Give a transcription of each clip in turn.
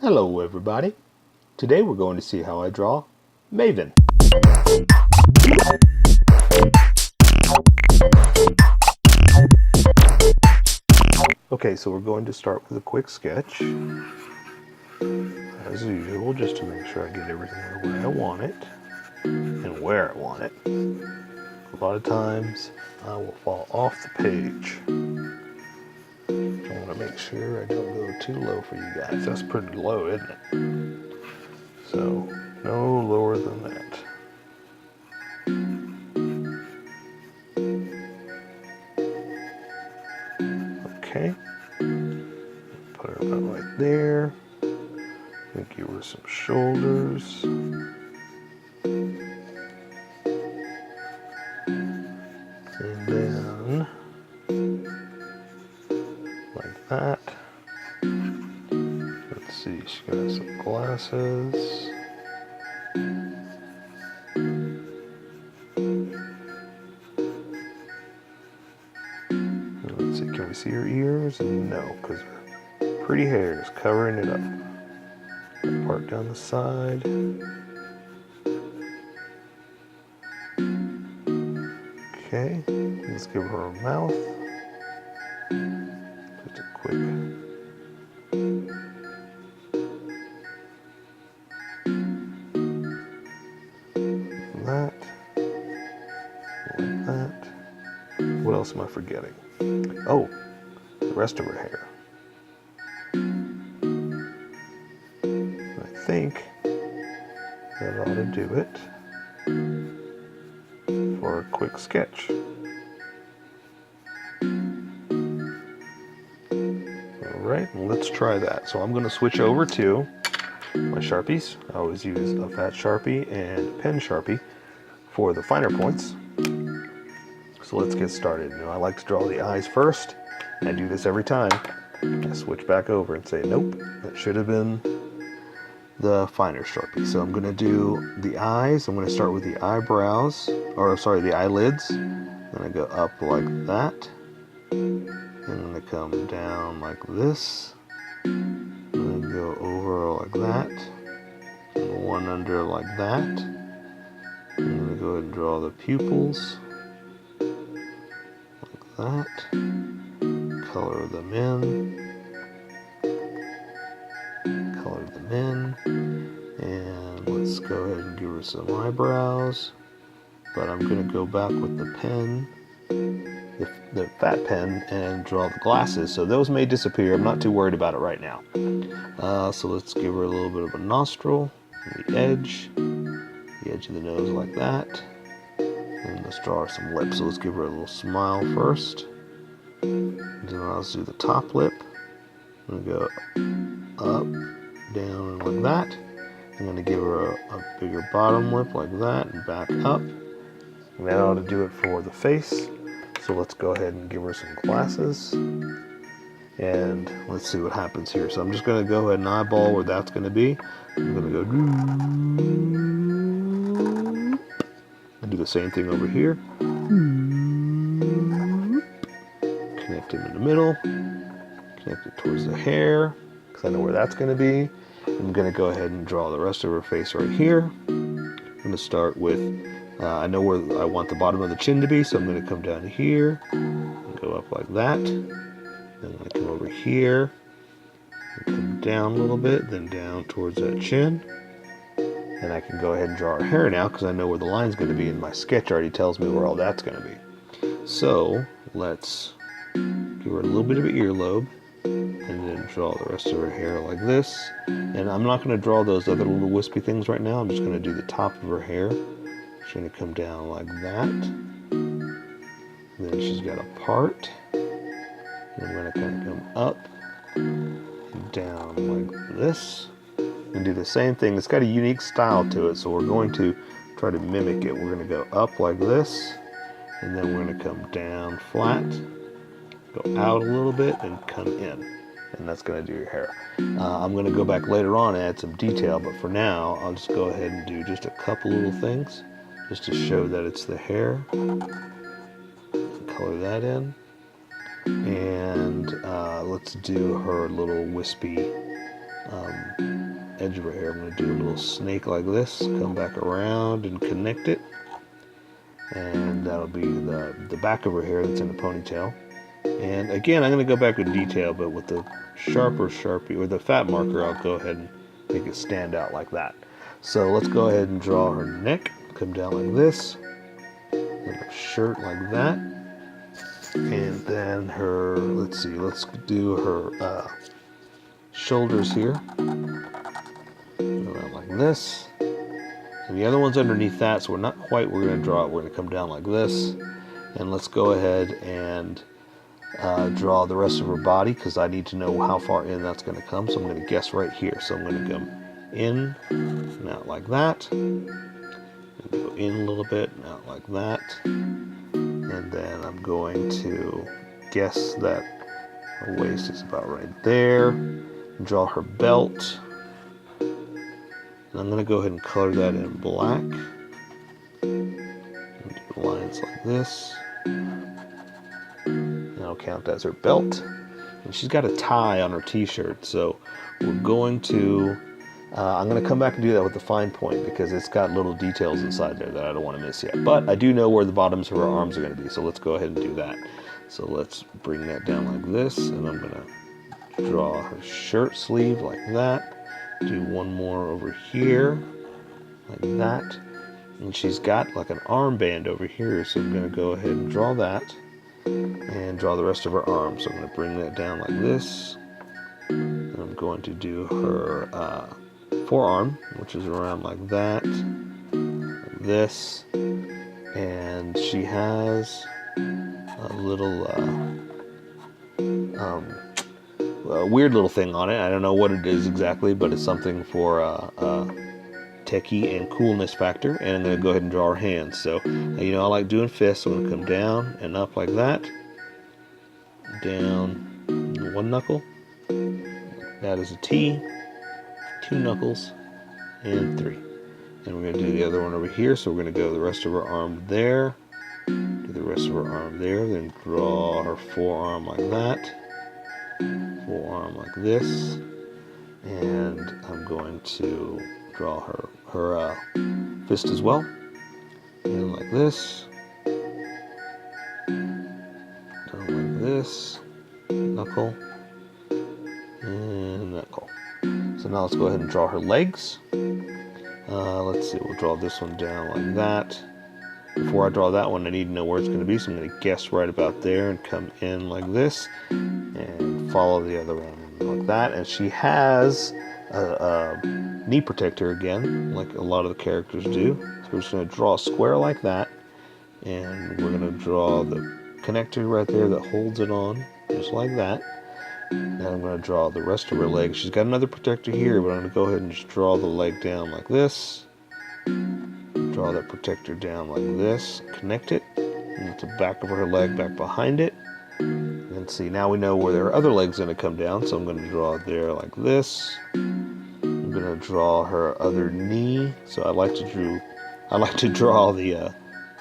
Hello everybody. Today we're going to see how I draw Maven. Okay, so we're going to start with a quick sketch. As usual, just to make sure I get everything the way I want it and where I want it. A lot of times I will fall off the page. I want to make sure I don't go too low for you guys. That's pretty low, isn't it? So, no lower than that. Okay. Put her about right there. Give her some shoulders. And then, like that. Let's see, she's got some glasses. Let's see, can we see her ears? No, because her pretty hair is covering it up. Part down the side. Okay, let's give her a mouth. Just a quick. That. Like that. What else am I forgetting? Oh, the rest of her hair. I think that ought to do it for a quick sketch. Alright, let's try that. So I'm going to switch over to my Sharpies. I always use a fat Sharpie and a pen Sharpie for the finer points. So let's get started. You know, I like to draw the eyes first, and I do this every time. I switch back over and say, nope, that should have been the finer Sharpie. So I'm going to do the eyes. I'm going to start with the eyebrows, or sorry, the eyelids. Then I go up like that. And then I come down like this. And then go over like that. And one under like that. And then I go ahead and draw the pupils. Like that. Color them in. Color them in. And let's go ahead and give her some eyebrows. But I'm going to go back with the pen, the fat pen, and draw the glasses. So those may disappear. I'm not too worried about it right now. So let's give her a little bit of a nostril, the edge of the nose like that. And let's draw her some lips. So let's give her a little smile first. And then let's do the top lip. I'm going to go up, down, and like that. I'm going to give her a bigger bottom lip like that and back up. And that ought to do it for the face. So let's go ahead and give her some glasses. And let's see what happens here. So I'm just going to go ahead and eyeball where that's going to be. I'm going to go and do the same thing over here. Connect it in the middle. Connect it towards the hair, because I know where that's going to be. I'm going to go ahead and draw the rest of her face right here. I'm going to start with, I know where I want the bottom of the chin to be, so I'm going to come down here, and go up like that. Then I come over here, and come down a little bit, then down towards that chin. And I can go ahead and draw her hair now, because I know where the line's going to be, and my sketch already tells me where all that's going to be. So let's give her a little bit of an earlobe. And then draw the rest of her hair like this. And I'm not going to draw those other little wispy things right now. I'm just going to do the top of her hair. She's going to come down like that. Then she's got a part. And I'm going to kind of come up and down like this. And do the same thing. It's got a unique style to it, so we're going to try to mimic it. We're going to go up like this. And then we're going to come down flat. Go out a little bit and come in, and that's going to do your hair. I'm going to go back later on and add some detail, but for now I'll just go ahead and do just a couple little things just to show that it's the hair. Color that in, and let's do her little wispy edge of her hair. I'm going to do a little snake like this, come back around and connect it. And that'll be the back of her hair that's in the ponytail. And again, I'm going to go back with detail, but with the sharper Sharpie or the fat marker, I'll go ahead and make it stand out like that. So let's go ahead and draw her neck, come down like this, and her shirt like that. And then her, let's do her shoulders here, around like this. And the other one's underneath that, so we're not quite, we're going to draw it, we're going to come down like this. And let's go ahead and draw the rest of her body, because I need to know how far in that's going to come, so I'm going to guess right here. So I'm going to come in and out like that, and go in a little bit and out like that, and then I'm going to guess that her waist is about right there, and draw her belt, and I'm going to go ahead and color that in black, and do lines like this. I'll count as her belt. And she's got a tie on her t-shirt, so we're going to I'm going to come back and do that with the fine point, because it's got little details inside there that I don't want to miss yet. But I do know where the bottoms of her arms are going to be, so let's go ahead and do that. So let's bring that down like this, and I'm going to draw her shirt sleeve like that. Do one more over here like that, and she's got like an armband over here, so I'm going to go ahead and draw that and draw the rest of her arm. So I'm going to bring that down like this, and I'm going to do her forearm, which is around like that, like this, and she has a little a weird little thing on it. I don't know what it is exactly, but it's something for techie and coolness factor. And I'm going to go ahead and draw her hands. So I like doing fists, so I'm going to come down and up like that, down one knuckle, that is a T, 2 knuckles, and 3. And we're going to do the other one over here, so we're going to go the rest of her arm there, do the rest of her arm there, then draw her forearm like that, forearm like this, and I'm going to draw her fist as well, and like this, down like this, knuckle, and knuckle. So now let's go ahead and draw her legs. Let's see, we'll draw this one down like that. Before I draw that one, I need to know where it's going to be, so I'm going to guess right about there and come in like this and follow the other one like that. And she has a knee protector again, like a lot of the characters do. So we're just going to draw a square like that, and we're going to draw the connector right there that holds it on, just like that. And I'm going to draw the rest of her leg. She's got another protector here, but I'm going to go ahead and just draw the leg down like this. Draw that protector down like this. Connect it. And it's the back of her leg back behind it. And see, now we know where their other leg's going to come down. So I'm going to draw it there like this. I'm going to draw her other knee. So I like to draw the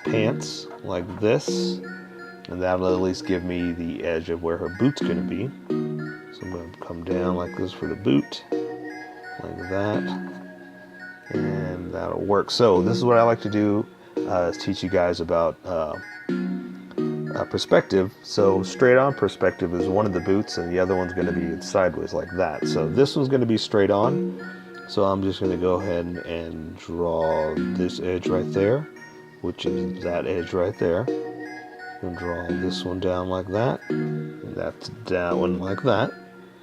pants like this. And that'll at least give me the edge of where her boot's going to be. So I'm going to come down like this for the boot, like that, and that'll work. So this is what I like to do, is teach you guys about perspective. So straight on perspective is one of the boots, and the other one's going to be sideways like that. So this one's going to be straight on. So I'm just going to go ahead and draw this edge right there, which is that edge right there. And draw this one down like that, and that's down like that,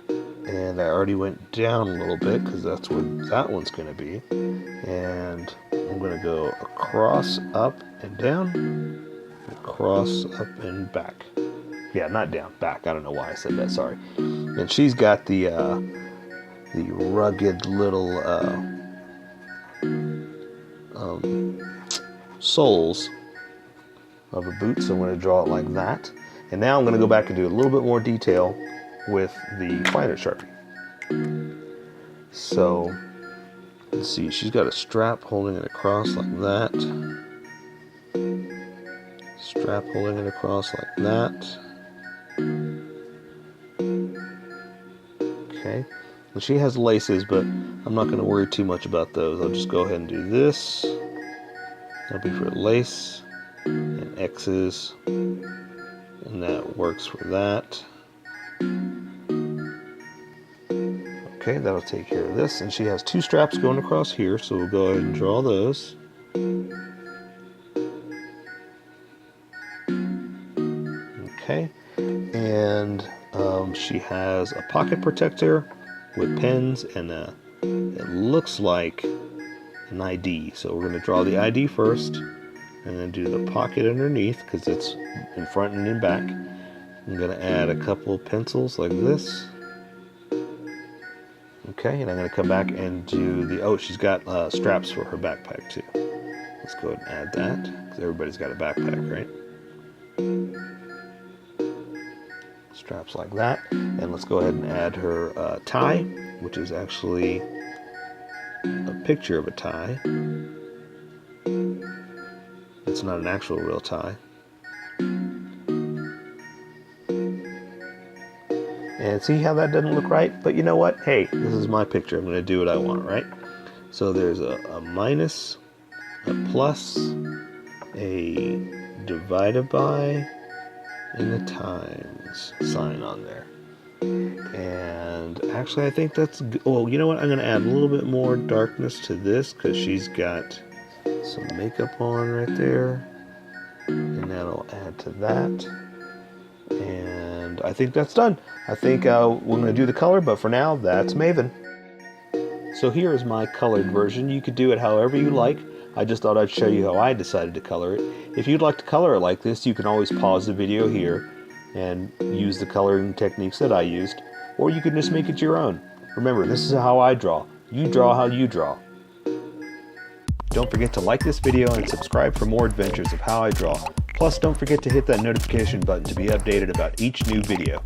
and I already went down a little bit because that's where that one's going to be, and I'm going to go across, up, and down, across, up, and back. Yeah, not down, back. I don't know why I said that, sorry. And she's got the rugged little soles of a boot, so I'm going to draw it like that. And now I'm going to go back and do a little bit more detail with the finer Sharpie. So let's see, she's got a strap holding it across like that, strap holding it across like that. Okay, And she has laces, but I'm not going to worry too much about those. I'll just go ahead and do this. That'll be for lace and X's, and that works for that. Okay, that'll take care of this. And she has 2 straps going across here, so we'll go ahead and draw those. Okay, and she has a pocket protector with pens and it looks like an ID. So we're going to draw the ID first and then do the pocket underneath because it's in front and in back. I'm going to add a couple of pencils like this. Okay, and I'm going to come back and do the, oh, she's got straps for her backpack too. Let's go ahead and add that because everybody's got a backpack, right? Straps like that. And let's go ahead and add her tie, which is actually a picture of a tie. It's not an actual real tie. And see how that doesn't look right? But you know what? Hey, this is my picture. I'm going to do what I want, right? So there's a minus, a plus, a divided by, and a times sign on there. And actually I think that's, oh, you know what? I'm going to add a little bit more darkness to this because she's got some makeup on right there. And that'll add to that. And I think that's done. I think we're going to do the color, but for now, that's Maven. So here is my colored version. You could do it however you like. I just thought I'd show you how I decided to color it. If you'd like to color it like this, you can always pause the video here and use the coloring techniques that I used, or you can just make it your own. Remember, this is how I draw. You draw how you draw. Don't forget to like this video and subscribe for more adventures of how I draw. Plus, don't forget to hit that notification button to be updated about each new video.